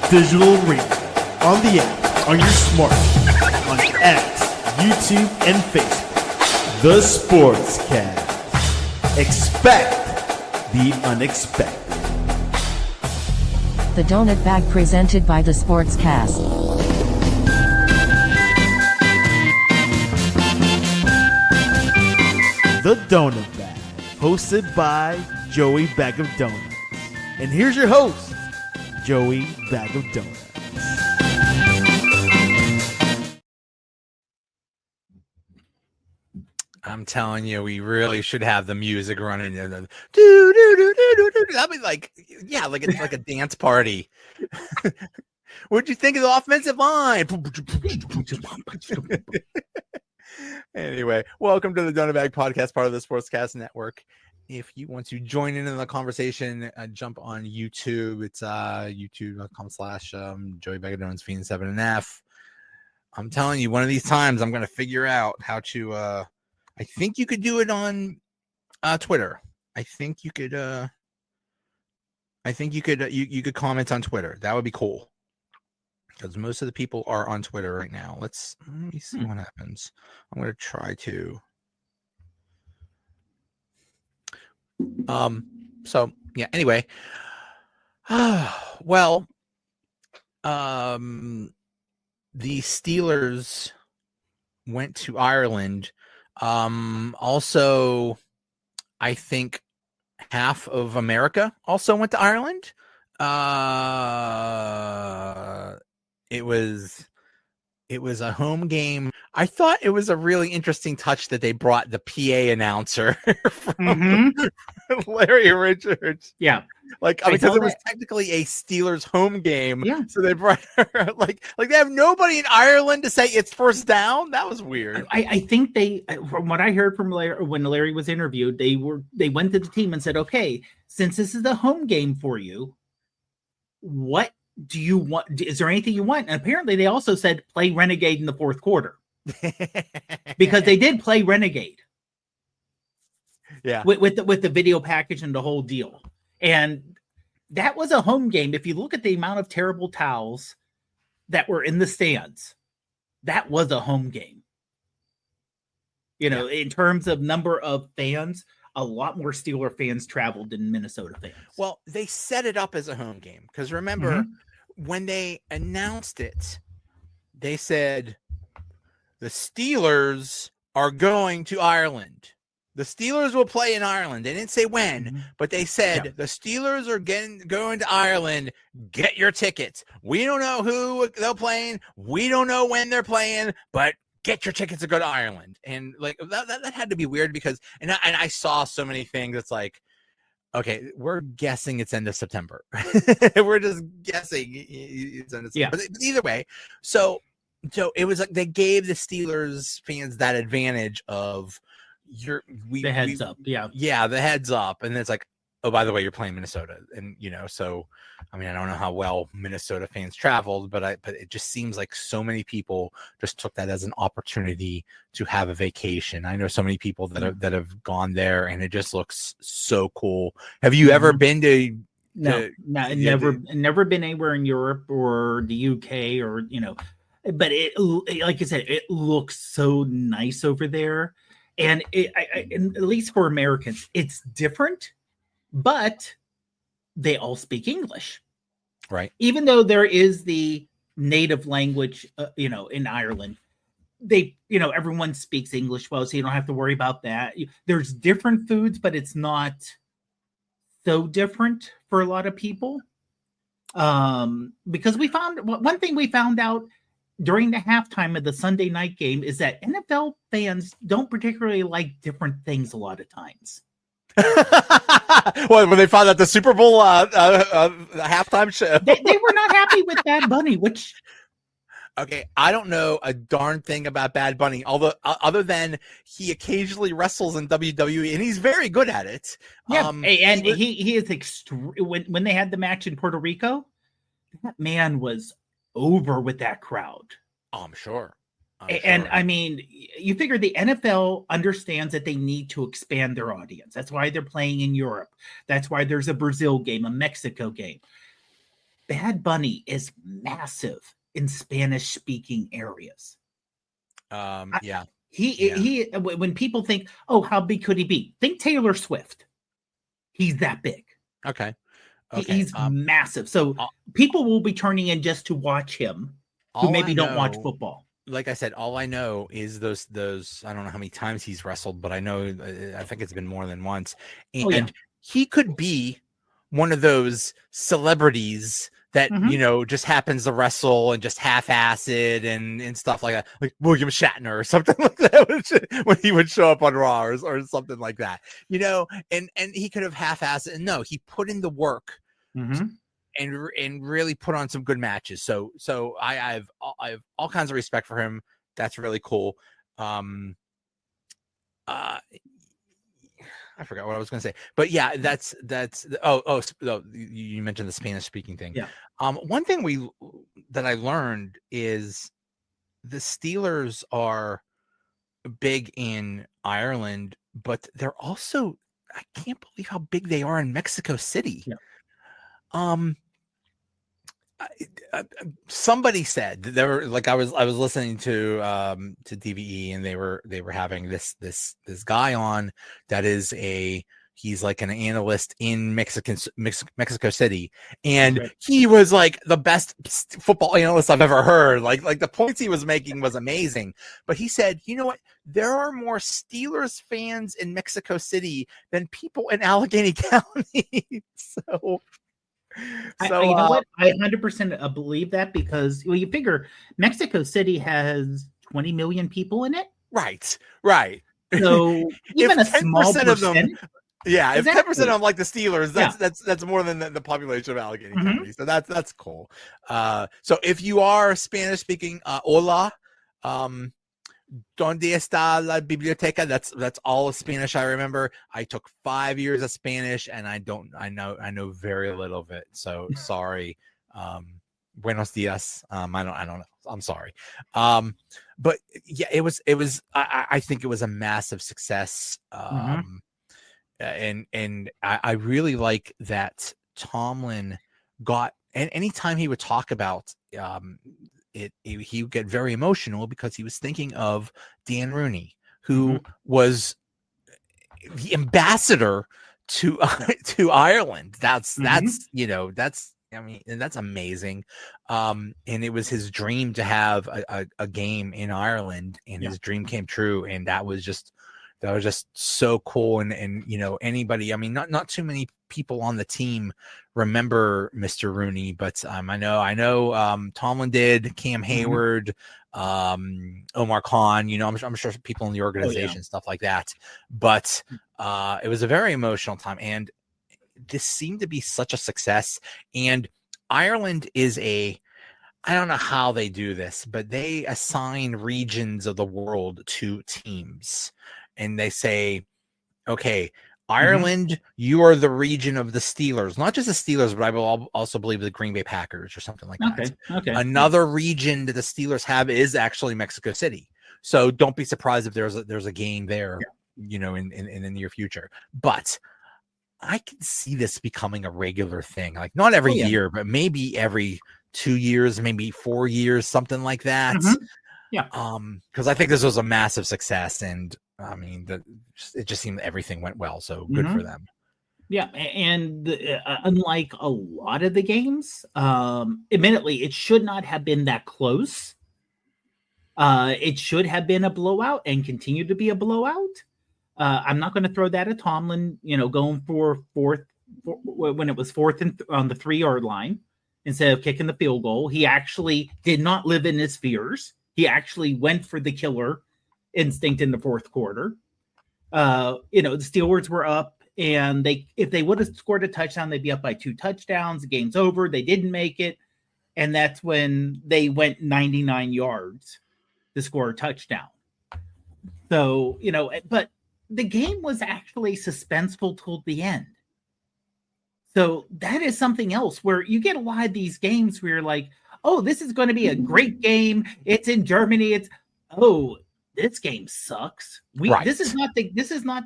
digital radio, on the app, on your smartphone, on X, YouTube, and Facebook. The Sportscast. Expect the unexpected. The Donut Bag presented by The Sportscast. The Donut Bag, hosted by Joey Bag of Donuts. And here's your host, Joey Bag of Donuts. I'm telling you, we really should have the music running. Do do do do do do. That'd be like, yeah, like it's like a dance party. What'd you think of the offensive line? Anyway, welcome to the Donut Bag Podcast, part of the Sportscast Network. If you want to join in the conversation, jump on YouTube. It's youtube.com/Joey Bag of Donuts Fiend 7NF. I'm telling you, one of these times I'm going to figure out how to. I think you could do it on Twitter. I think you could. You could comment on Twitter. That would be cool. Because most of the people are on Twitter right now. Let me see what happens. I'm going to try to. So yeah, anyway. Well, the Steelers went to Ireland. Also, I think half of America also went to Ireland. It was a home game. I thought it was a really interesting touch that they brought the PA announcer from Larry Richards. Yeah. Like, because it was technically a Steelers home game. Yeah. So they brought her, like they have nobody in Ireland to say it's first down. That was weird. I think they, from what I heard from Larry, when Larry was interviewed, they went to the team and said, okay, since this is a home game for you, what do you want? Is there anything you want? And apparently they also said play Renegade in the fourth quarter because they did play Renegade. Yeah. With the video package and the whole deal. And that was a home game. If you look at the amount of terrible towels that were in the stands, that was a home game. You know, in terms of number of fans, a lot more Steeler fans traveled than Minnesota fans. Well, they set it up as a home game because remember when they announced it, they said the Steelers are going to Ireland. The Steelers will play in Ireland. They didn't say when, but they said the Steelers are going to Ireland. Get your tickets. We don't know who they're playing. We don't know when they're playing, but get your tickets to go to Ireland. And like that had to be weird because and I saw so many things. It's like, okay, we're guessing it's end of September. We're just guessing it's end of September. But either way, so it was like they gave the Steelers fans that advantage of the heads up. The heads up. And it's like, oh, by the way, you're playing Minnesota. And so I mean, I don't know how well Minnesota fans traveled, but it just seems like so many people just took that as an opportunity to have a vacation. I know so many people that have gone there and it just looks so cool. Have you ever been to never been anywhere in Europe or the UK or but it, like I said, it looks so nice over there. And at least for Americans, it's different, but they all speak English, right? Even though there is the native language, in Ireland, everyone speaks English well, so you don't have to worry about that. There's different foods, but it's not so different for a lot of people. Because one thing we found out during the halftime of the Sunday night game is that NFL fans don't particularly like different things a lot of times. Well, when they found out the Super Bowl halftime show, they were not happy with Bad Bunny, which... Okay, I don't know a darn thing about Bad Bunny, although other than he occasionally wrestles in WWE, and he's very good at it. Yeah, and he is when they had the match in Puerto Rico, that man was over with that crowd. Oh, I'm sure. I mean, you figure the NFL understands that they need to expand their audience. That's why they're playing in Europe. That's why there's a Brazil game, a Mexico game. Bad Bunny is massive in Spanish speaking areas. Yeah. He when people think, oh, how big could he be? Think Taylor Swift. He's that big. Okay. He's massive. So all, people will be turning in just to watch him who maybe don't watch football. Like I said, all I know is those I don't know how many times he's wrestled, but I know I think it's been more than once. And he could be one of those celebrities that just happens to wrestle and just half-assed and stuff like that, like William Shatner or something like that, when he would show up on Raw or something like that, and he could have half-assed it. And no, he put in the work and really put on some good matches. So I have all kinds of respect for him. That's really cool. I forgot what I was going to say, but yeah, that's you mentioned the Spanish speaking thing. Yeah. One thing that I learned is the Steelers are big in Ireland, but they're also, I can't believe how big they are in Mexico City. Yeah. Somebody said that there were, like, I was listening to DVE, and they were having this guy on that is he's like an analyst in Mexico City, and he was like the best football analyst I've ever heard. Like the points he was making was amazing. But he said, you know what? There are more Steelers fans in Mexico City than people in Allegheny County. So you know what? I 100% believe that, because you figure Mexico City has 20 million people in it. Right. So even a small percent of them, if 10% of them like the Steelers, that's more than the population of Allegheny County. So that's cool. So if you are Spanish speaking, hola, ¿Dónde está la biblioteca? That's all of Spanish I remember. I took 5 years of Spanish, and I know very little of it. So sorry. Buenos dias. I don't know. I'm sorry. But yeah, it was. I think it was a massive success. And I really like that Tomlin got, and anytime he would talk about he would get very emotional, because he was thinking of Dan Rooney, who was the ambassador to Ireland. That's amazing. And it was his dream to have a game in Ireland, and his dream came true. And that was just so cool. And anybody, not too many people on the team remember Mr. Rooney, but I know Tomlin did, Cam Hayward, Omar Khan, I'm sure people in the organization, stuff like that. But it was a very emotional time, and this seemed to be such a success. And Ireland is I don't know how they do this, but they assign regions of the world to teams. And they say, okay, Ireland, you are the region of the Steelers, not just the Steelers, but I will also believe the Green Bay Packers or something like that. Okay. Another region that the Steelers have is actually Mexico City. So don't be surprised if there's a game there, in the near future. But I can see this becoming a regular thing, like not every year, but maybe every 2 years, maybe 4 years, something like that. Because I think this was a massive success, and it just seemed everything went well. So good for them. Yeah, and unlike a lot of the games, admittedly, it should not have been that close. It should have been a blowout and continue to be a blowout. I'm not going to throw that at Tomlin, going for fourth when it was fourth and on the 3-yard line instead of kicking the field goal. He actually did not live in his fears. He actually went for the killer instinct in the fourth quarter. The Steelers were up, and if they would have scored a touchdown, they'd be up by 2 touchdowns. The game's over. They didn't make it, and that's when they went 99 yards to score a touchdown. So, but the game was actually suspenseful till the end. So that is something else where you get a lot of these games where you're like, oh, this is going to be a great game. It's in Germany. This game sucks. This is not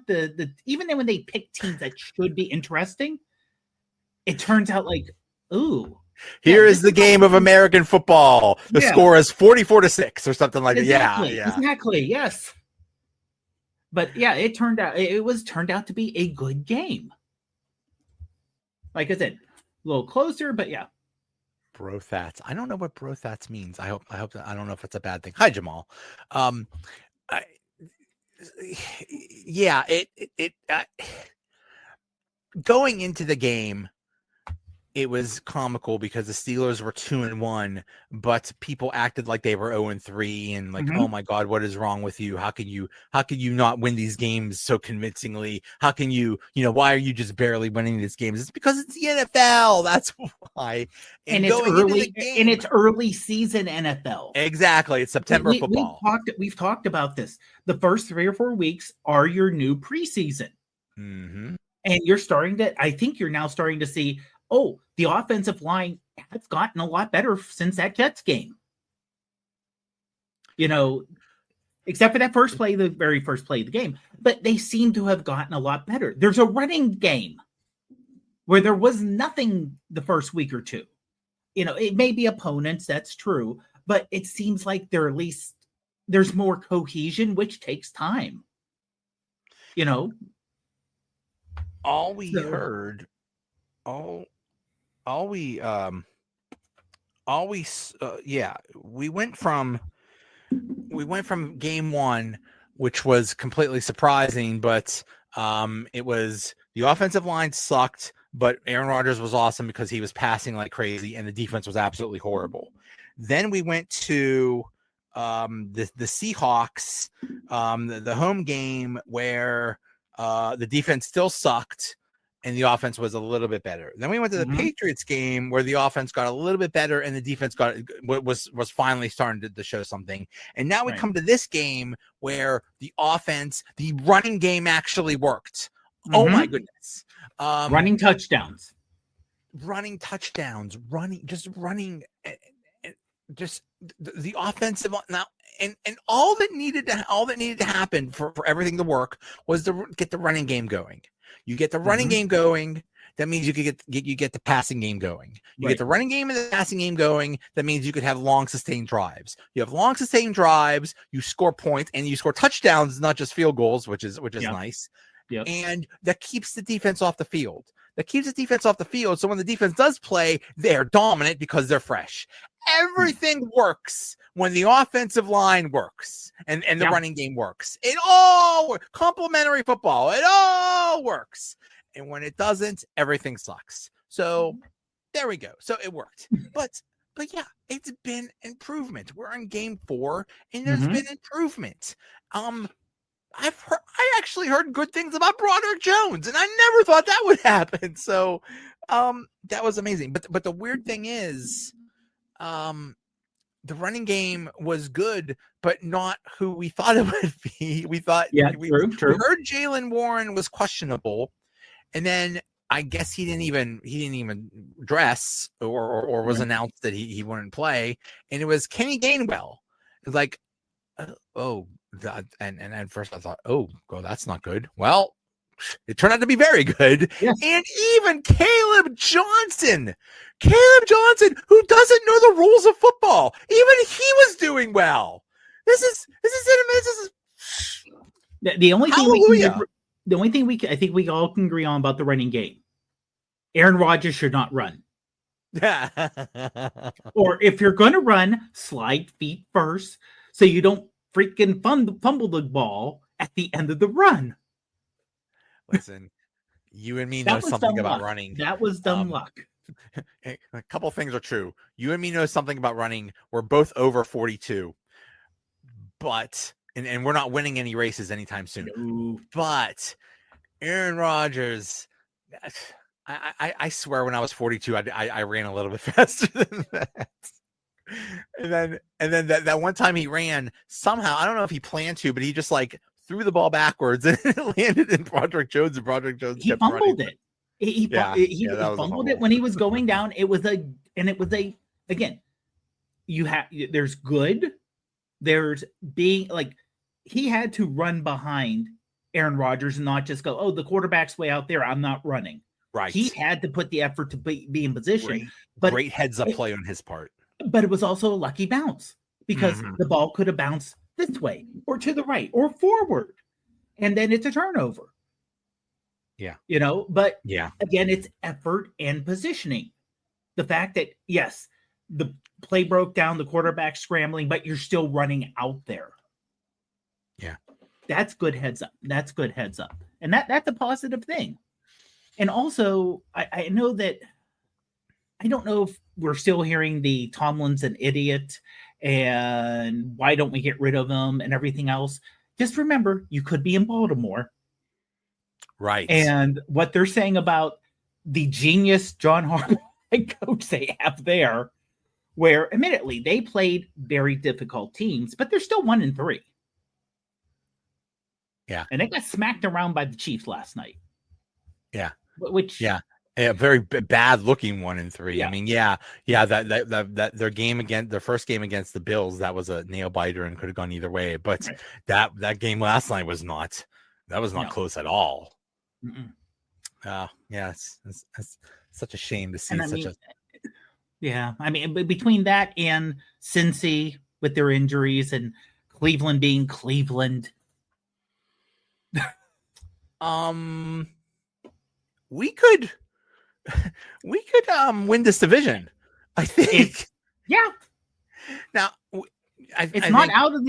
the even when they pick teams that should be interesting, it turns out like, ooh, Here is the game of American football. The score is 44-6 or something like that. Yeah. Exactly. Yes. But yeah, it turned out to be a good game. Like I said, a little closer, but yeah. Brothats. I don't know what brothats means. I hope that, I don't know if it's a bad thing. Hi, Jamal. Going into the game, it was comical because the Steelers were 2-1, but people acted like they were 0-3 and like, oh my God, what is wrong with you? How can you not win these games so convincingly? How can you why are you just barely winning these games? It's because it's the NFL. That's why. And it's early season NFL. Exactly. It's September football. We've talked about this. The first 3 or 4 weeks are your new preseason. Mm-hmm. And I think you're now starting to see, the offensive line has gotten a lot better since that Jets game. Except for that the very first play of the game. But they seem to have gotten a lot better. There's a running game where there was nothing the first week or two. It may be opponents, that's true. But it seems like there's more cohesion, which takes time. All we heard, we went from game one, which was completely surprising, but it was the offensive line sucked, but Aaron Rodgers was awesome because he was passing like crazy and the defense was absolutely horrible. Then we went to the Seahawks, the home game where the defense still sucked and the offense was a little bit better. Then we went to the Patriots game where the offense got a little bit better and the defense was finally starting to show something. And now we come to this game where the running game actually worked. Oh my goodness. Running touchdowns, just the offensive now. And all that needed to happen for everything to work was to get the running game going. You get the running game going, that means you could get the passing game going. You get the running game and the passing game going, that means you could have long sustained drives. You have long sustained drives, you score points and you score touchdowns, not just field goals, which is nice. Yep. And that keeps the defense off the field. So when the defense does play, they're dominant because they're fresh. Everything works when the offensive line works and the running game works. It all works. Complementary football. It all works. And when it doesn't, everything sucks. So there we go. So it worked. But yeah, it's been improvement. We're in game 4 and there's been improvement. I actually heard good things about Broderick Jones, and I never thought that would happen. So that was amazing. But the weird thing is, the running game was good, but not who we thought it would be. We thought we heard Jaylen Warren was questionable, and then I guess he didn't even dress or was announced that he wouldn't play, and it was Kenny Gainwell. It's like, and at first I thought, that's not good. Well, it turned out to be very good. Yes. And even Caleb Johnson, who doesn't know the rules of football, even he was doing well. This is the only thing I think we all can agree on about the running game. Aaron Rodgers should not run. Or if you're going to run, slide feet first so you don't freaking fumble the ball at the end of the run. Listen, you and me know something about running. That was dumb luck. A couple things are true. You and me know something about running. We're both over 42, but and we're not winning any races anytime soon. No. But Aaron Rodgers, I swear, when I was 42, I ran a little bit faster than that. And then that one time he ran, somehow, I don't know if he planned to, but he just like threw the ball backwards and it landed in Broderick Jones, and Broderick Jones kept fumbled running. it. He fumbled it when he was going down. There's good. There's being like, he had to run behind Aaron Rodgers and not just go, the quarterback's way out there, I'm not running. Right. He had to put the effort to be in position. Great, but great heads up play on his part. But it was also a lucky bounce because Mhm. the ball could have bounced this way or to the right or forward, and then it's a turnover. Yeah. But Yeah. again, it's effort and positioning. The fact that, yes, the play broke down, the quarterback scrambling, but you're still running out there. Yeah. That's good heads up. That's good heads up. And that's a positive thing. And also, I know that, I don't know if we're still hearing the Tomlin's an idiot and why don't we get rid of him and everything else. Just remember, you could be in Baltimore. Right. And what they're saying about the genius John Harbaugh head coach they have there, where admittedly they played very difficult teams, but they're still 1-3. Yeah. And they got smacked around by the Chiefs last night. Yeah. Which, yeah. A very bad looking 1-3. Yeah. I mean, that their first game against the Bills, that was a nail biter and could have gone either way. But Right. that game last night was not close at all. It's such a shame to see Yeah, I mean, between that and Cincy with their injuries and Cleveland being Cleveland. We could win this division, I think. Now, it's not out of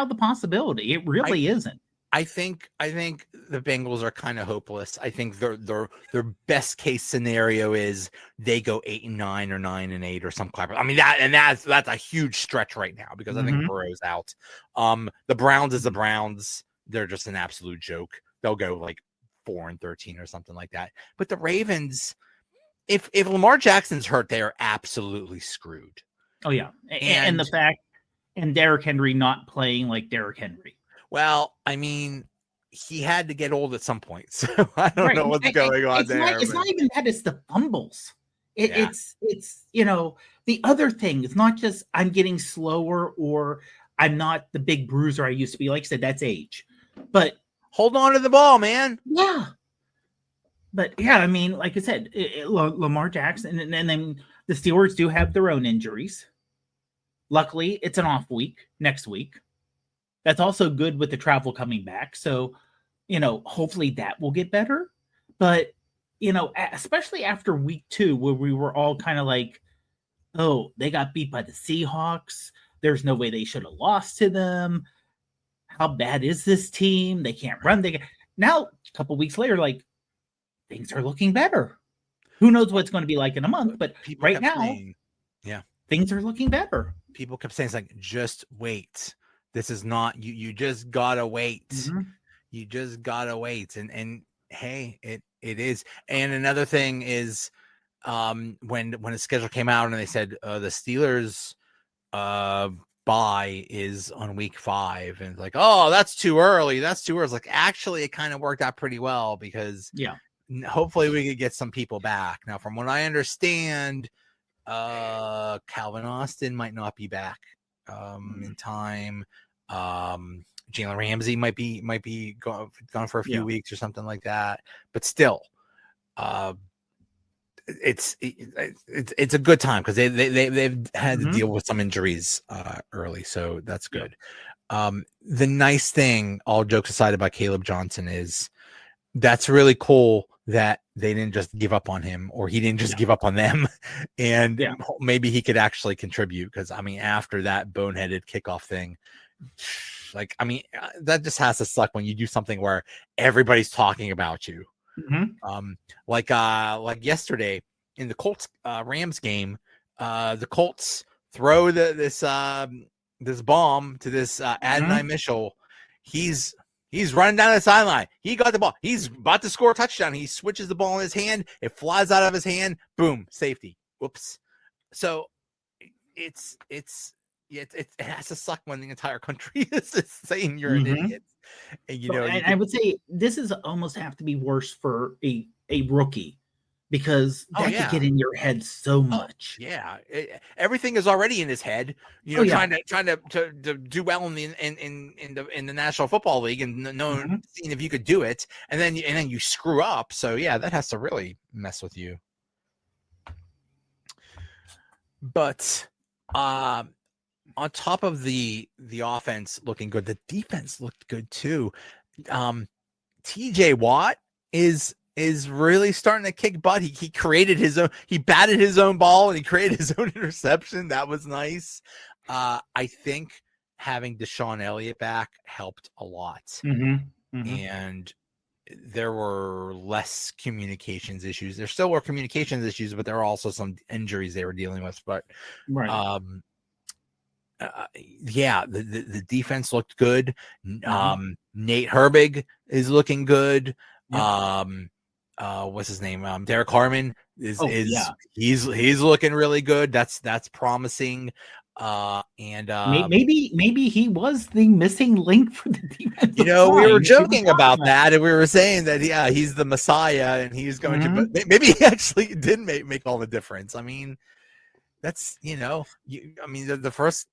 the possibility. It really isn't. I think the Bengals are kind of hopeless. I think their best case scenario is they go 8-9 or 9-8 or some crap. I mean that's a huge stretch right now because I think Burrow's out. The Browns is the Browns. They're just an absolute joke. They'll go like 4-13 or something like that. But the Ravens, if Lamar Jackson's hurt, they are absolutely screwed. Oh yeah, and the fact and Derrick Henry not playing like Derrick Henry. Well, I mean, he had to get old at some point, so I don't know what's going on there. It's not even that; it's the fumbles. It's the other thing. It's not just I'm getting slower or I'm not the big bruiser I used to be. Like I said, that's age. But hold on to the ball, man. Yeah. But yeah, I mean, like I said, Lamar Jackson, and then the Steelers do have their own injuries. Luckily, it's an off week next week. That's also good with the travel coming back. So, hopefully that will get better. But, especially after week 2, where we were all kind of like, oh, they got beat by the Seahawks. There's no way they should have lost to them. How bad is this team? They can't run. Now, a couple weeks later, like, things are looking better. Who knows what it's going to be like in a month? But people right now, things are looking better. People kept saying, it's like, just wait. This is not you just gotta wait. You just gotta wait. And hey, it is. And another thing is when the schedule came out and they said the Steelers bye is on week 5, and it's like, oh, that's too early. It's like, actually it kind of worked out pretty well because hopefully we could get some people back. Now, from what I understand, Calvin Austin might not be back in time. Jalen Ramsey might be gone for a few weeks or something like that. But still, it's a good time because they've had to deal with some injuries early, so that's good. The nice thing, all jokes aside, about Caleb Johnson is that's really cool that they didn't just give up on him, or he didn't just give up on them, and maybe he could actually contribute. Because I mean, after that boneheaded kickoff thing, like, I mean, that just has to suck when you do something where everybody's talking about you. Like yesterday in the Colts Rams game, the Colts throw this bomb to this Adonai Mitchell. He's running down the sideline. He got the ball. He's about to score a touchdown. He switches the ball in his hand. It flies out of his hand. Boom, safety. Whoops. So it has to suck when the entire country is saying you're an idiot. And, I would say this is almost have to be worse for a rookie, because Oh, that yeah. could get in your head so much. Yeah, everything is already in his head. You know, trying to do well in the National Football League and seeing if you could do it, and then you screw up. So yeah, that has to really mess with you. But on top of the offense looking good, the defense looked good too. TJ Watt is really starting to kick butt. He created his own, he batted his own ball and he created his own interception. That was nice. I think having Deshaun Elliott back helped a lot. And there were less communications issues. There still were communications issues, but there were also some injuries they were dealing with. But yeah, the defense looked good. Nate Herbig is looking good. What's his name? Derek Harmon is he's looking really good. That's promising. And maybe he was the missing link for the defense. We were joking about that, and we were saying that he's the Messiah, and he's going to. But maybe he actually did make all the difference. I mean, that's the first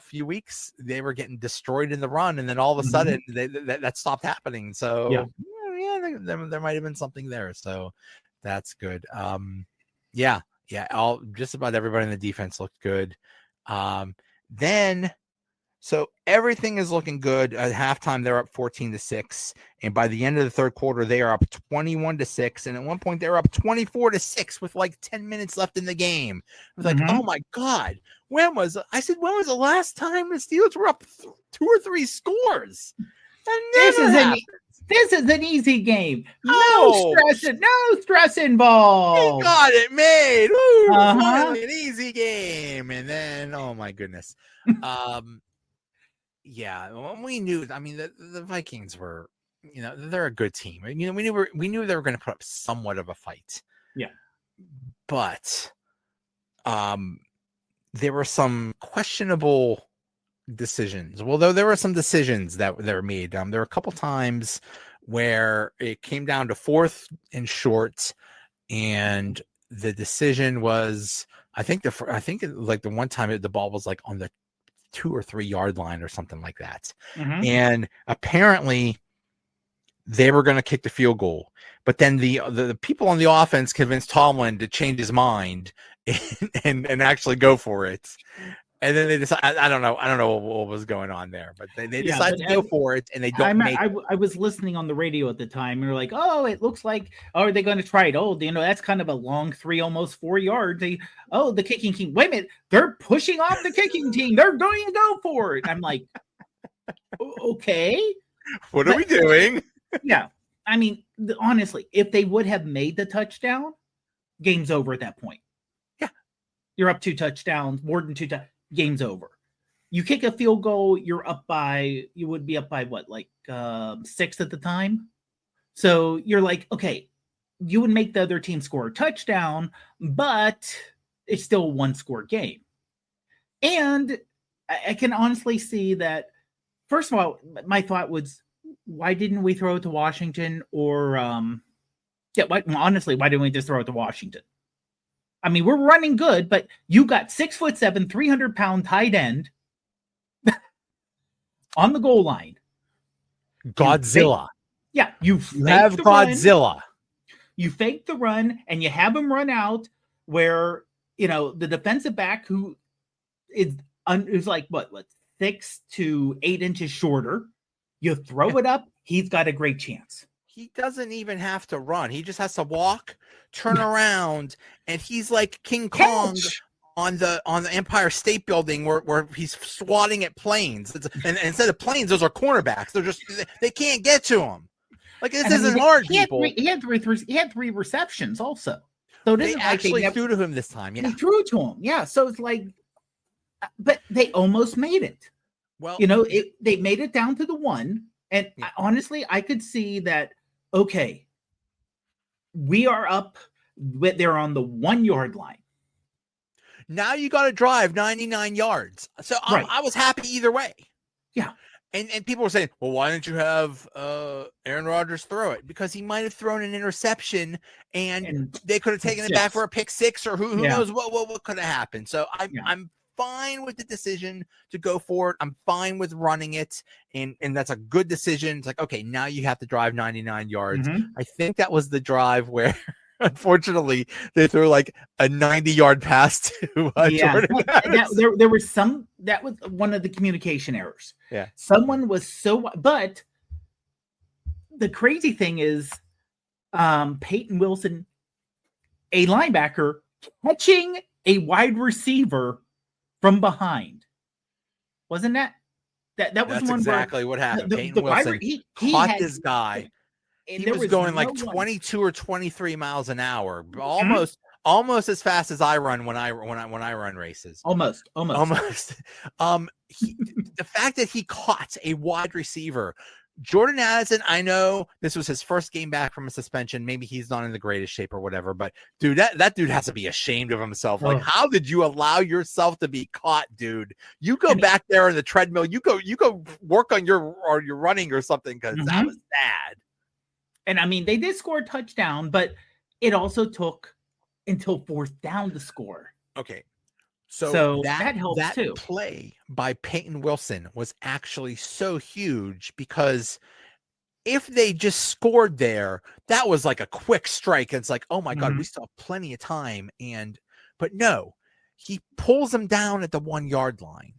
few weeks they were getting destroyed in the run, and then all of a sudden that stopped happening. So there might have been something there. So that's good. Just about everybody in the defense looked good. So everything is looking good. At halftime, they're up 14-6, and by the end of the third quarter, they are up 21-6. And at one point, they were up 24-6 with like 10 minutes left in the game. I was like, oh my god, when was the last time the Steelers were up 2 or 3 scores? This is an easy game. No stress involved. We got it made. Finally an easy game. And then, oh my goodness. We knew. I mean, the Vikings were, they're a good team. We knew they were going to put up somewhat of a fight. Yeah, but there were some questionable decisions. Although there were some decisions that were made. There were a couple times where it came down to 4th and short, and the decision was, I think the one time the ball was like on the 2 or 3 yard line or something like that. And apparently they were going to kick the field goal, but then the people on the offense convinced Tomlin to change his mind and actually go for it. And then they decided, I don't know what was going on there, but they decided to go for it, and they don't I was listening on the radio at the time, and they're like, oh, it looks like, are they going to try it? Oh, that's kind of a long 3, almost 4 yards. The kicking team, wait a minute, they're pushing off the kicking team. They're going to go for it. I'm like, okay. What are we doing? Yeah. I mean, honestly, if they would have made the touchdown, game's over at that point. Yeah. You're up 2 touchdowns, more than 2 touchdowns. Game's over. You kick a field goal, you would be up by what, like 6 at the time? So you're like, okay, you would make the other team score a touchdown, but it's still a 1-score game. And I can honestly see that, first of all, my thought was, why didn't we throw it to Washington? Or, why didn't we just throw it to Washington? I mean, we're running good, but you got 6'7", 300-pound tight end on the goal line. Godzilla. You have Godzilla. You fake the run, and you have him run out where, the defensive back who is like, what, 6 to 8 inches shorter. You throw it up, he's got a great chance. He doesn't even have to run. He just has to walk, turn around, and he's like King Kong on the Empire State Building where he's swatting at planes. And instead of planes, those are cornerbacks. They can't get to him. Like, this isn't hard, people. He had 3 receptions also. So they actually threw to him this time. Yeah, they threw to him. Yeah, so it's like, but they almost made it. Well, they made it down to the 1, and honestly, I could see that. Okay, we are up. They're on the 1 yard line. Now you got to drive 99 yards. So I was happy either way. Yeah. And people were saying, well, why didn't you have Aaron Rodgers throw it? Because he might have thrown an interception and they could have taken it back for a pick six, or who knows what could have happened. So I'm fine with the decision to go for it. I'm fine with running it. And that's a good decision. It's like, okay, now you have to drive 99 yards. I think that was the drive where unfortunately they threw like a 90-yard pass to Jordan. There was some, that was one of the communication errors. Yeah. Someone was but the crazy thing is Peyton Wilson, a linebacker, catching a wide receiver from behind. Wasn't that was That's one exactly what happened. Peyton Wilson caught this guy. He was going like 22 or 23 miles an hour, almost as fast as I run when I run races. Almost. The fact that he caught a wide receiver, Jordan Addison, I know this was his first game back from a suspension. Maybe he's not in the greatest shape or whatever, but dude, that dude has to be ashamed of himself. Like, how did you allow yourself to be caught, dude? You go back there in the treadmill. You go work on your running or something, because that was bad. And I mean, they did score a touchdown, but it also took until fourth down to score. Okay. So that helps too. Play by Peyton Wilson was actually so huge, because if they just scored there, that was like a quick strike. It's like, oh my God, we still have plenty of time. But no, he pulls them down at the 1 yard line.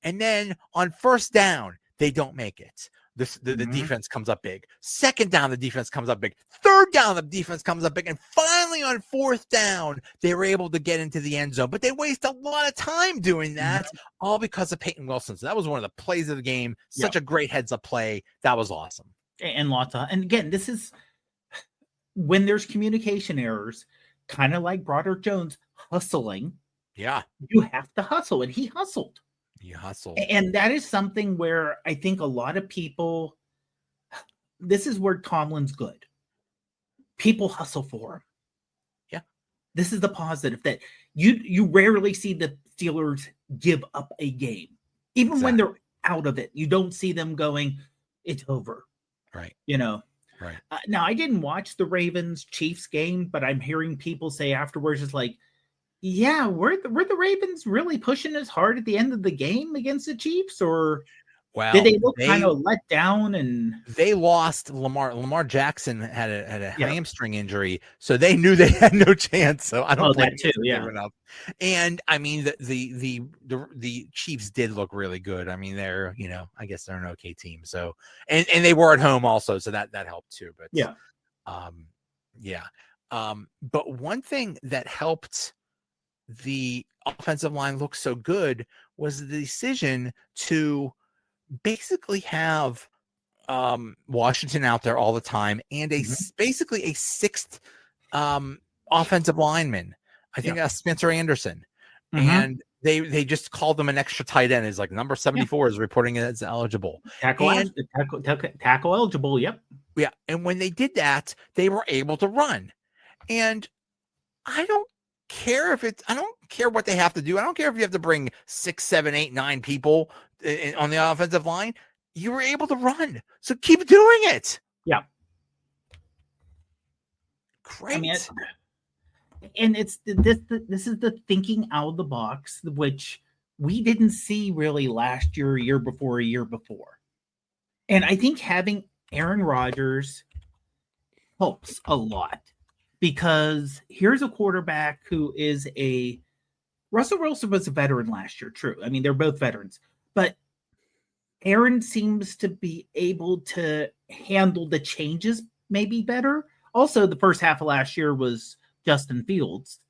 And then on first down, they don't make it. The defense comes up big. Second down, the defense comes up big. Third down, the defense comes up big. And finally on fourth down, they were able to get into the end zone. But they waste a lot of time doing that, all because of Peyton Wilson. So that was one of the plays of the game. Such a great heads-up play. That was awesome. And again, this is when there's communication errors, kind of like Broderick Jones hustling. Yeah. You have to hustle, and he hustled. You hustle. And that is something where I think a lot of people, this is where Tomlin's good. People hustle for him. Yeah. This is the positive, that you rarely see the Steelers give up a game. Even when they're out of it, you don't see them going, it's over. Right. Right. Now, I didn't watch the Ravens-Chiefs game, but I'm hearing people say afterwards, it's like, yeah, were the Ravens really pushing as hard at the end of the game against the Chiefs, or did they look kind of let down? And they lost Lamar Jackson had a hamstring injury, so they knew they had no chance. So I don't blame that too. Yeah, and I mean the Chiefs did look really good. I mean, they're I guess they're an okay team. So and they were at home also, so that helped too. But but one thing that helped the offensive line looked so good was the decision to basically have Washington out there all the time, and basically a sixth offensive lineman. I think that's Spencer Anderson. And they just called them an extra tight end. It's like number 74 is reporting it as eligible. Tackle eligible, yep. Yeah. And when they did that, they were able to run. And I don't care what they have to do. I don't care if you have to bring 6, 7, 8, 9 people on the offensive line. You were able to run, so keep doing it. Yeah, great. I mean, and it's this is the thinking out of the box, which we didn't see really last year, year before. And I think having Aaron Rodgers helps a lot. Because here's a quarterback who is Russell Wilson was a veteran last year, true. I mean, they're both veterans. But Aaron seems to be able to handle the changes maybe better. Also, the first half of last year was Justin Fields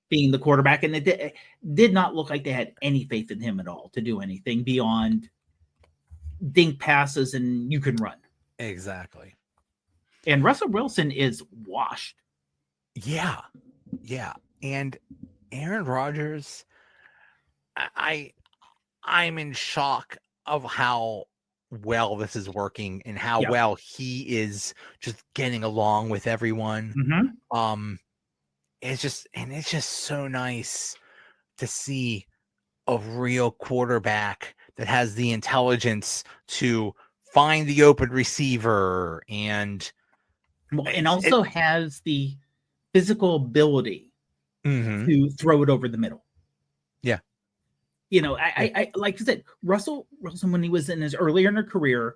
being the quarterback. And it did not look like they had any faith in him at all to do anything beyond dink passes and you can run. Exactly. And Russell Wilson is washed. Yeah. And Aaron Rodgers, I'm in shock of how well this is working and how well he is just getting along with everyone. It's just so nice to see a real quarterback that has the intelligence to find the open receiver and also has the physical ability to throw it over the middle. Yeah. I like I said, Russell Wilson, when he was earlier in his career,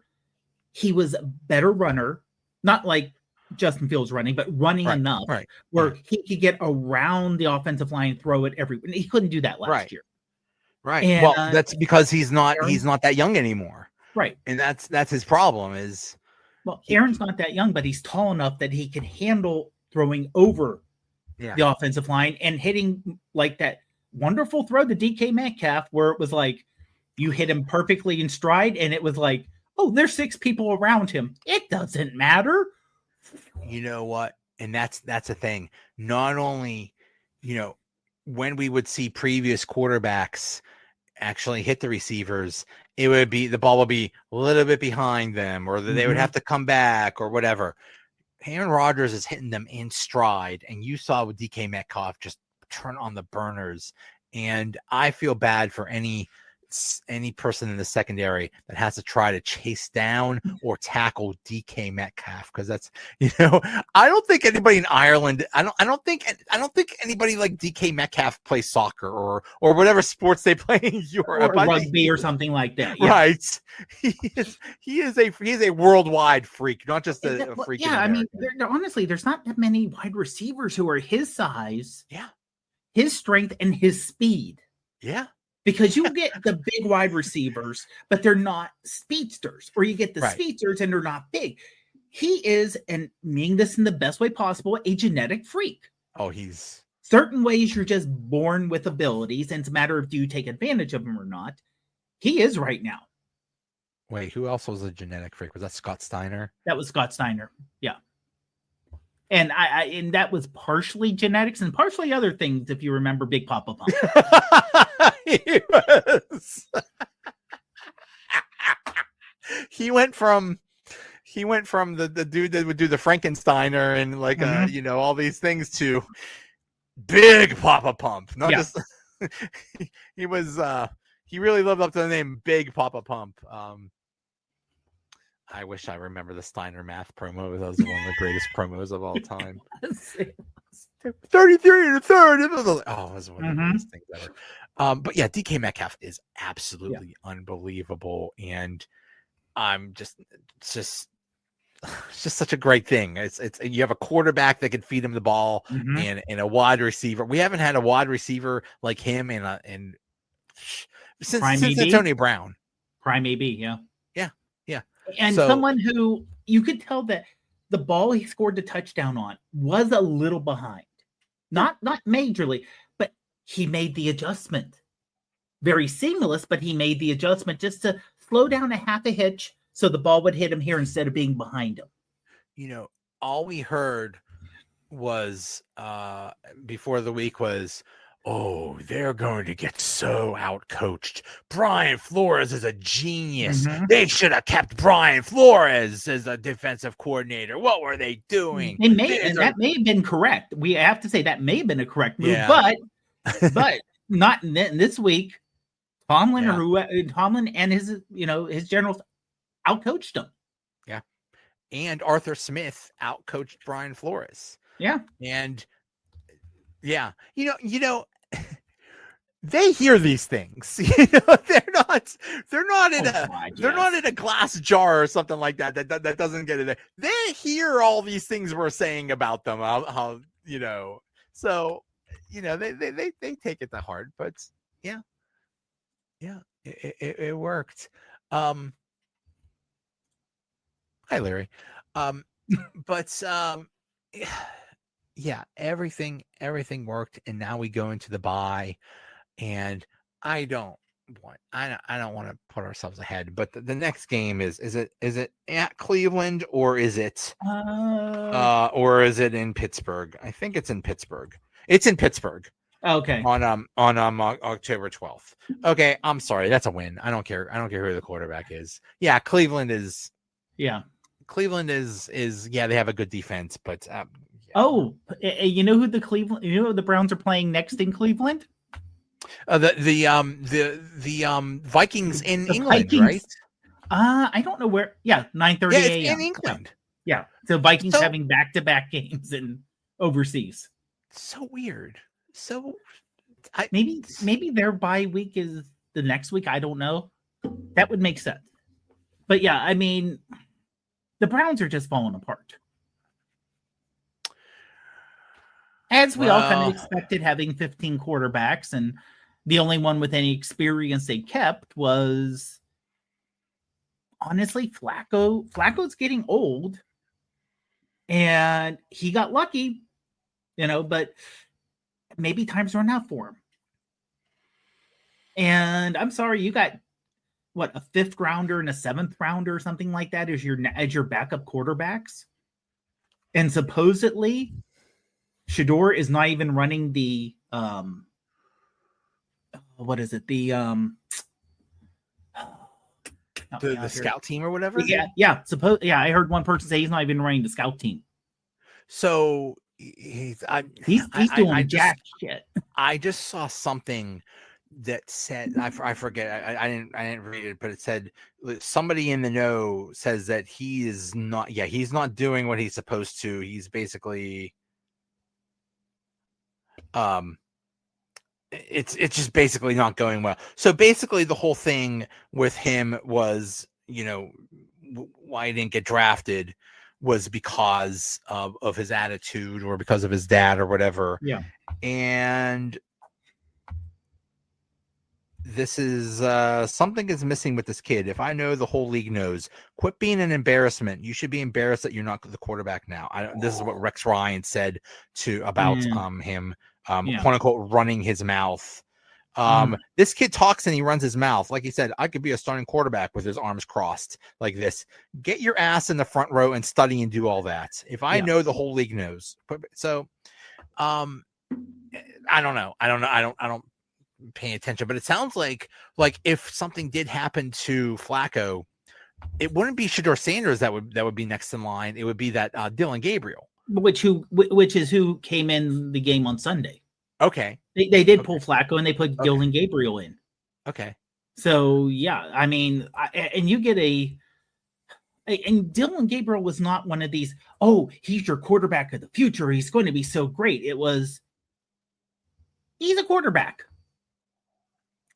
he was a better runner, not like Justin Fields running, but running enough where he could get around the offensive line and throw it everywhere. He couldn't do that last year. Right. And, well, that's because he's not that young anymore. Right. And that's his problem is. Well, Aaron's not that young, but he's tall enough that he can handle throwing over the offensive line and hitting like that wonderful throw to DK Metcalf where it was like you hit him perfectly in stride and it was like, oh, there's 6 people around him. It doesn't matter. You know what? And that's a thing. Not only, when we would see previous quarterbacks actually hit the receivers, it would be the ball would be a little bit behind them, or they would have to come back or whatever. Aaron Rodgers is hitting them in stride, and you saw with DK Metcalf just turn on the burners. And I feel bad for any person in the secondary that has to try to chase down or tackle DK Metcalf, because that's I don't think anybody in Ireland, I don't think anybody like DK Metcalf plays soccer or whatever sports they play in Europe, or rugby or something like that. Yeah. Right? He is a worldwide freak, not just a freak. Yeah, I mean, honestly, there's not that many wide receivers who are his size. Yeah, his strength and his speed. Yeah. Because you get the big wide receivers, but they're not speedsters, or you get the speedsters and they're not big. He is, and meaning this in the best way possible, a genetic freak. Oh, he's certain ways you're just born with abilities, and it's a matter of do you take advantage of them or not. He is right now. Wait, who else was a genetic freak? Was that Scott Steiner? That was Scott Steiner. Yeah. And and that was partially genetics and partially other things, if you remember Big Papa Pump. He was. he went from the dude that would do the Frankensteiner and like all these things to Big Papa Pump. Not just he was he really lived up to the name Big Papa Pump. I wish I remember the Steiner math promo. That was one of the greatest promos of all time. 33 and a third. Oh, it was one of the greatest things ever. But yeah, DK Metcalf is absolutely unbelievable, and I'm it's just such a great thing. It's you have a quarterback that can feed him the ball, and a wide receiver. We haven't had a wide receiver like him since Antonio Brown. Prime AB, yeah. Yeah. And someone who you could tell that the ball he scored the touchdown on was a little behind. Not majorly, but he made the adjustment. Very seamless, but he made the adjustment just to slow down a half a hitch so the ball would hit him here instead of being behind him. All we heard was before the week was, oh, they're going to get so outcoached. Brian Flores is a genius. They should have kept Brian Flores as a defensive coordinator. What were they doing? That may have been correct. We have to say that may have been a correct move, but not in this week. Tomlin and his generals outcoached him. Yeah, and Arthur Smith outcoached Brian Flores. Yeah, and yeah, they hear these things. They're not in a glass jar or something like that. That doesn't get it there. They hear all these things we're saying about them. So they take it to heart. But yeah, it worked. Hi, Larry. But yeah, everything worked, and now we go into the bye, and I don't want to put ourselves ahead, but the next game is it at Cleveland or is it in Pittsburgh? I think it's in Pittsburgh. It's in Pittsburgh. Okay. On October 12th. Okay, I'm sorry, that's a win. I don't care who the quarterback is. Yeah, Cleveland is. Yeah, Cleveland is. Yeah, they have a good defense, but. Oh, you know who the Browns are playing next in Cleveland? The Vikings in The England, Vikings, right? I don't know where. Yeah, 9:30 Yeah, it's a.m. in England. Yeah. So Vikings So having back-to-back games in overseas. so weird. So Maybe their bye week is the next week. I don't know. That would make sense. But yeah, I mean, the Browns are just falling apart. As we all kind of expected, having 15 quarterbacks, and the only one with any experience they kept was honestly Flacco. Flacco's getting old, and he got lucky, but maybe time's run out for him. And I'm sorry, you got what, a 5th rounder and a 7th rounder or something like that as your backup quarterbacks, and supposedly Shador is not even running the what is it, the scout team or whatever. Yeah. I heard one person say he's not even running the scout team. So he's doing jack shit. I just saw something that said, I forget, I didn't read it, but it said somebody in the know says that he's not doing what he's supposed to. He's basically it's just basically not going well. So basically the whole thing with him was, why he didn't get drafted was because of his attitude or because of his dad or whatever. Yeah. And this is something is missing with this kid. If I know, the whole league knows. Quit being an embarrassment. You should be embarrassed that you're not the quarterback now. This is what Rex Ryan said about him, quote unquote, running his mouth. This kid talks and he runs his mouth. Like he said, I could be a starting quarterback with his arms crossed like this. Get your ass in the front row and study and do all that. If I know, the whole league knows. So, I don't know. I don't pay attention, but it sounds like if something did happen to Flacco, it wouldn't be Shador Sanders that would be next in line. It would be that Dylan Gabriel, which is who came in the game on Sunday. Okay, they did pull Flacco and they put Dylan Gabriel in. Okay, so yeah, I mean, and you get and Dylan Gabriel was not one of these, he's your quarterback of the future, he's going to be so great. It was, he's a quarterback.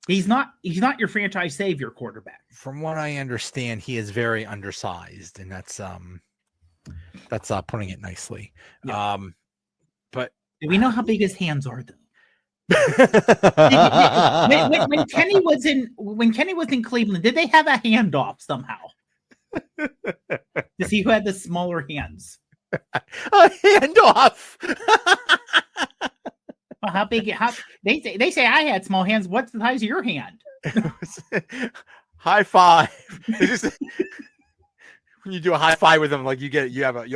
He's not your franchise savior quarterback. From what I understand, he is very undersized, and that's putting it nicely. Yeah. But we know how big his hands are, though. when Kenny was in Cleveland, did they have a handoff somehow to see who had the smaller hands? A handoff. How big? They say I had small hands. What's the size of your hand? High five. When you do a high five with them, like you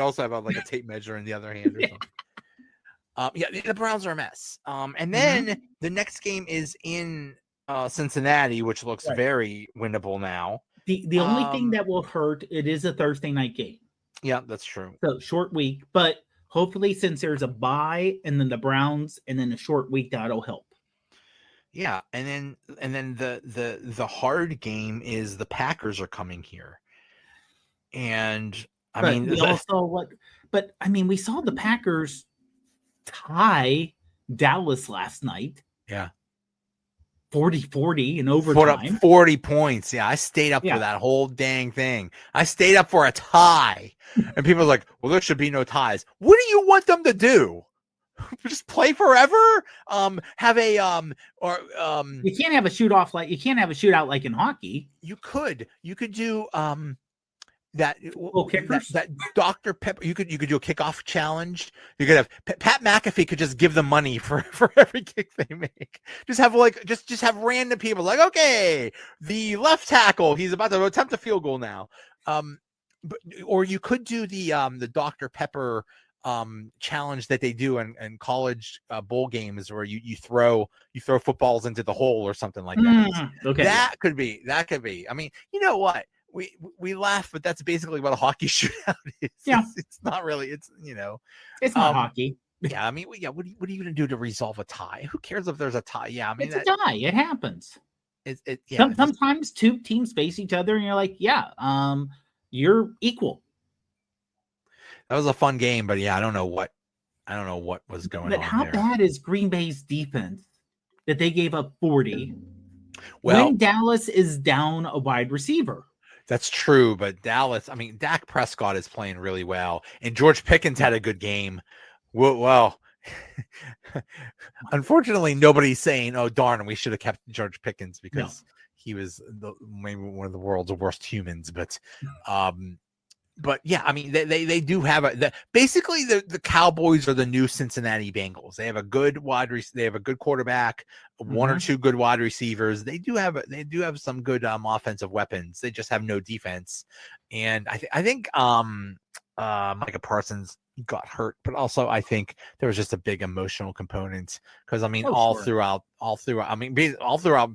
also have a tape measure in the other hand or something. The Browns are a mess. And then the next game is in Cincinnati, which looks very winnable now. The only thing that will hurt, it is a Thursday night game. Yeah, that's true. So short week, but hopefully, since there's a bye and then the Browns and then a short week, that'll help. Yeah, and then the hard game is the Packers are coming here, and we saw the Packers tie Dallas last night. Yeah, 40-40 in overtime. 40 points. Yeah, I stayed up for that whole dang thing. I stayed up for a tie. And people are like, well, there should be no ties. What do you want them to do? Just play forever? You can't have a shootout like in hockey. You could do that kickers? that Dr. Pepper. You could do a kickoff challenge. You could have Pat McAfee could just give them money for every kick they make. Just have just have random people like, okay, the left tackle, he's about to attempt a field goal now. Or you could do the Dr. Pepper challenge that they do in college bowl games, where you throw footballs into the hole or something like that. Okay, that could be. I mean, you know what? We laugh, but that's basically what a hockey shootout is. Yeah. It's not really. It's it's not hockey. Yeah, I mean, yeah. What are you going to do to resolve a tie? Who cares if there's a tie? Yeah, I mean, It's a tie. It happens. Yeah. Sometimes two teams face each other, and you're like, yeah, you're equal. That was a fun game, but yeah, I don't know what was going But on how there. bad is Green Bay's defense that they gave up 40 Well, when Dallas is down a wide receiver? that's true, but Dallas, I mean, Dak Prescott is playing really well, and George Pickens had a good game. Well, unfortunately, nobody's saying, "Oh, darn, we should have kept George Pickens because he was maybe one of the world's worst humans." But yeah, I mean, they do have basically the Cowboys are the new Cincinnati Bengals. They have a good they have a good quarterback, one or two good wide receivers. They do have some good offensive weapons. They just have no defense. And I think Micah Parsons got hurt, but also I think there was just a big emotional component because I mean all throughout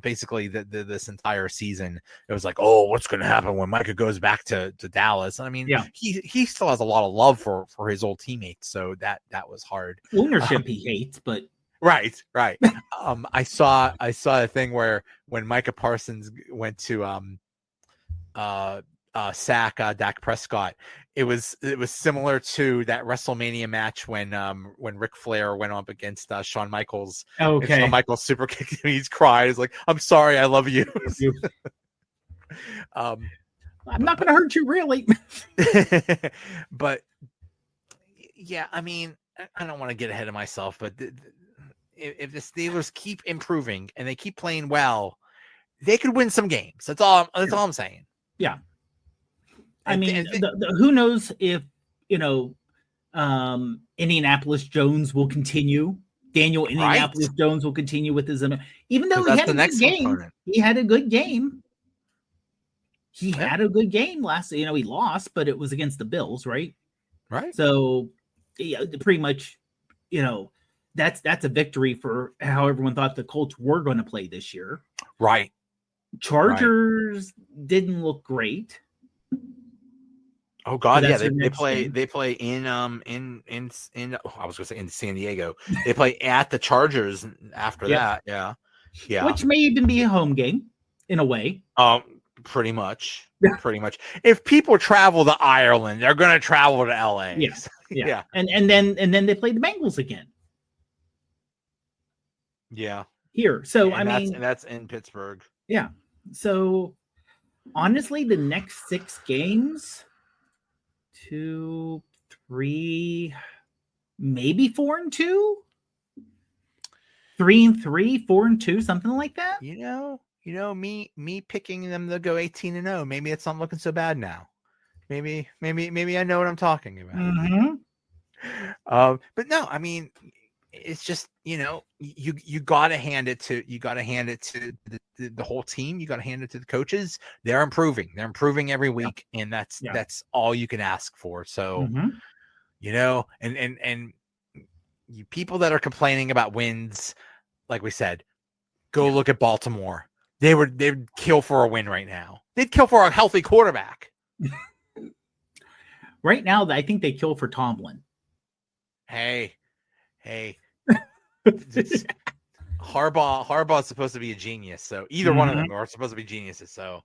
basically this entire season it was like, oh, what's going to happen when Micah goes back to Dallas? And I mean, he still has a lot of love for his old teammates, so that was hard. Ownership he hates, but right. I saw a thing where when Micah Parsons went to sack Dak Prescott, it was similar to that WrestleMania match when Ric Flair went up against Shawn Michaels. Okay, and Shawn Michaels super kicked him. He's cried. He's like, "I'm sorry, I love you." I'm not going to hurt you, really. But yeah, I mean, I don't want to get ahead of myself, but if the Steelers keep improving and they keep playing well, they could win some games. That's all I'm saying. Yeah. I mean, who knows if, Indianapolis Jones will continue. Daniel Indianapolis Jones will continue with his, even though he had a good game. He had a good game. He had a good game last, he lost, but it was against the Bills, right? Right. So, yeah, pretty much, that's a victory for how everyone thought the Colts were going to play this year. Right. Chargers didn't look great. Oh God, yeah, they play in I was gonna say in San Diego. They play at the Chargers after that. Yeah. Which may even be a home game in a way. Pretty much. If people travel to Ireland, they're gonna travel to LA. Yes. Yeah. And then they play the Bengals again. Yeah. Here. So that's in Pittsburgh. Yeah. So honestly, the next 6 games, 2, 3, maybe 4-2, 3-3, 4-2, something like that. Me picking them to go 18-0. Maybe it's not looking so bad now. Maybe I know what I'm talking about. Mm-hmm. But no, I mean, it's just you gotta hand it to the whole team. You gotta hand it to the coaches. They're improving every week, and that's all you can ask for. So and you people that are complaining about wins, like we said, go look at Baltimore. They'd kill for a win right now. They'd kill for a healthy quarterback. Right now, I think they kill for Tomlin. Hey. Harbaugh's supposed to be a genius, so either one of them are supposed to be geniuses. So,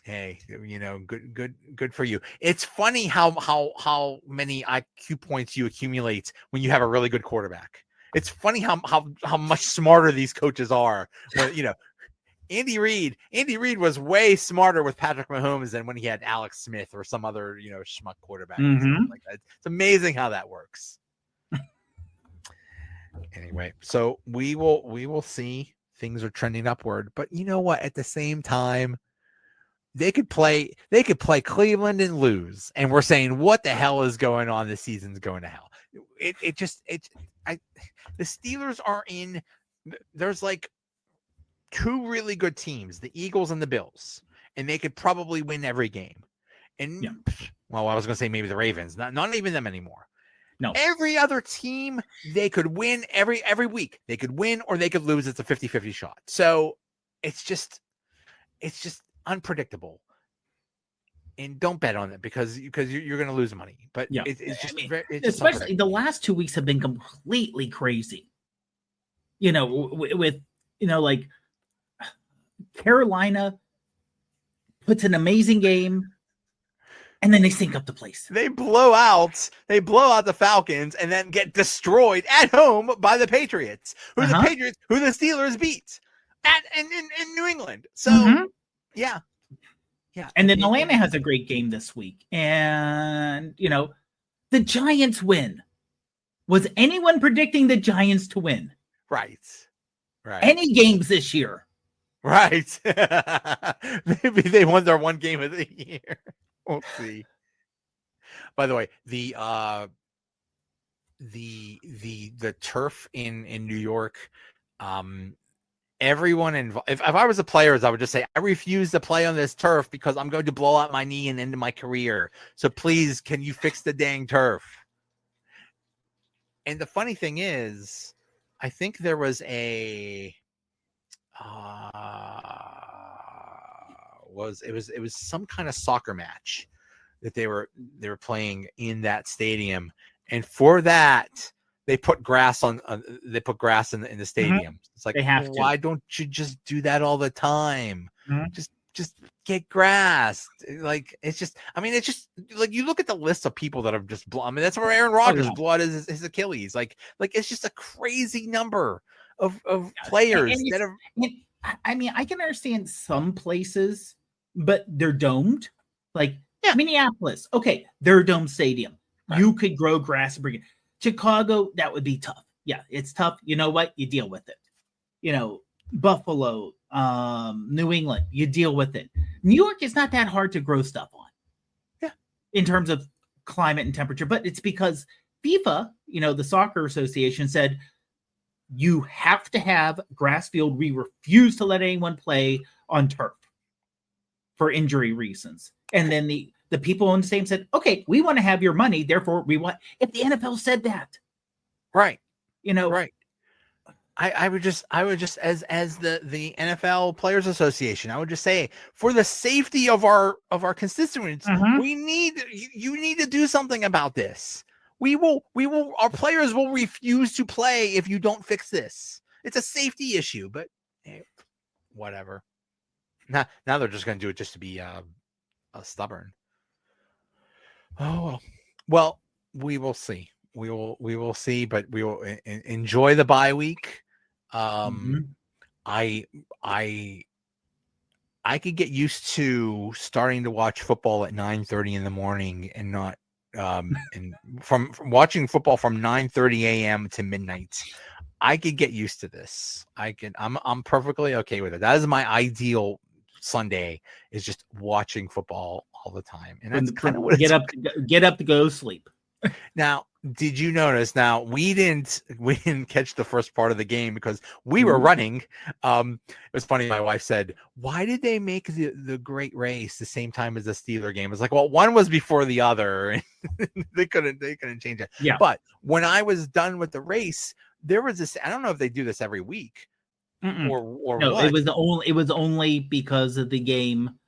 hey, good for you. It's funny how many IQ points you accumulate when you have a really good quarterback. It's funny how much smarter these coaches are. When, Andy Reid was way smarter with Patrick Mahomes than when he had Alex Smith or some other schmuck quarterback. Like that. It's amazing how that works. Anyway, so we will see. Things are trending upward, but you know what? At the same time, they could play Cleveland and lose, and we're saying, what the hell is going on? This season's going to hell. The Steelers are in. There's like 2 really good teams, the Eagles and the Bills, and they could probably win every game. And well, I was going to say maybe the Ravens, not even them anymore. No. Every other team, they could win every week. They could win or they could lose. It's a 50-50 shot. So it's just unpredictable. and don't bet on it because you're going to lose money. But Yeah. it's just I mean, it's just especially the last 2 weeks have been completely crazy. With like Carolina puts an amazing game, and then they sync up the place. They blow out the Falcons and then get destroyed at home by the Patriots, who the Steelers beat in New England. So yeah. And then Atlanta has a great game this week. And the Giants win. Was anyone predicting the Giants to win? Right. Any games this year? Right. Maybe they won their one game of the year. We'll see. By the way, the turf in New York, everyone involved. If I was a player, I would just say, I refuse to play on this turf because I'm going to blow out my knee and end my career. So please, can you fix the dang turf? And the funny thing is, I think there was it was some kind of soccer match that they were playing in that stadium, and for that they put grass in the stadium. It's like, why don't you just do that all the time? Just get grass. Like, it's just like, you look at the list of people that have just that's where Aaron Rodgers blew out his Achilles. Like it's just a crazy number of players that have. I mean, I can understand some places, but they're domed. Like Minneapolis, okay, they're a domed stadium. Right. You could grow grass and bring it. Chicago, that would be tough. Yeah, it's tough. You know what? You deal with it. Buffalo, New England, you deal with it. New York is not that hard to grow stuff on. Yeah. In terms of climate and temperature, but it's because FIFA, the soccer association, said you have to have grass field. We refuse to let anyone play on turf for injury reasons. And then the people on the stadium said, okay, we want to have your money. Therefore, we want, if the NFL said that. Right. Right. I would just as the NFL Players Association, I would just say, for the safety of our constituents, you need to do something about this. Our players will refuse to play if you don't fix this. It's a safety issue, but hey, whatever. Now they're just going to do it just to be stubborn. Oh, well, we will see. We will see, but we will enjoy the bye week. I could get used to starting to watch football at 9:30 in the morning and not and from watching football from 9:30 a.m. to midnight. I could get used to this. I'm perfectly okay with it. That is my ideal Sunday, is just watching football all the time. And that's kind of what get up to go sleep. Now, did you notice? Now, we didn't catch the first part of the game because we were running. It was funny. My wife said, "Why did they make the Great Race the same time as the Steeler game?" It's like, well, one was before the other, and they couldn't change it. Yeah. But when I was done with the race, there was this. I don't know if they do this every week or no. what. It was only because of the game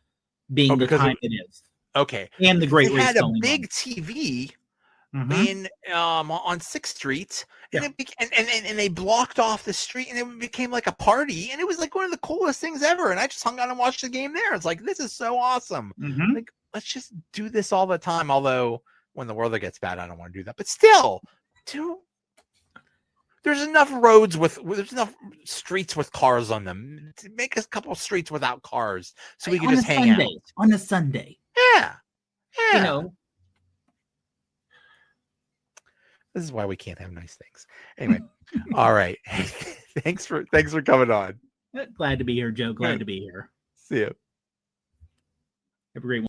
being the time it is. Okay. And the Great Race had a going big on. TV. In on 6th Street, and and they blocked off the street, and it became like a party, and it was like one of the coolest things ever. And I just hung out and watched the game there. It's like, this is so awesome. Like, let's just do this all the time. Although when the weather gets bad, I don't want to do that. But still, there's enough roads there's enough streets with cars on them to make a couple streets without cars, so we can just hang out on a Sunday. Yeah. This is why we can't have nice things. Anyway, all right. Thanks for coming on. Glad to be here, Joe. Glad to be here. See you. Have a great one.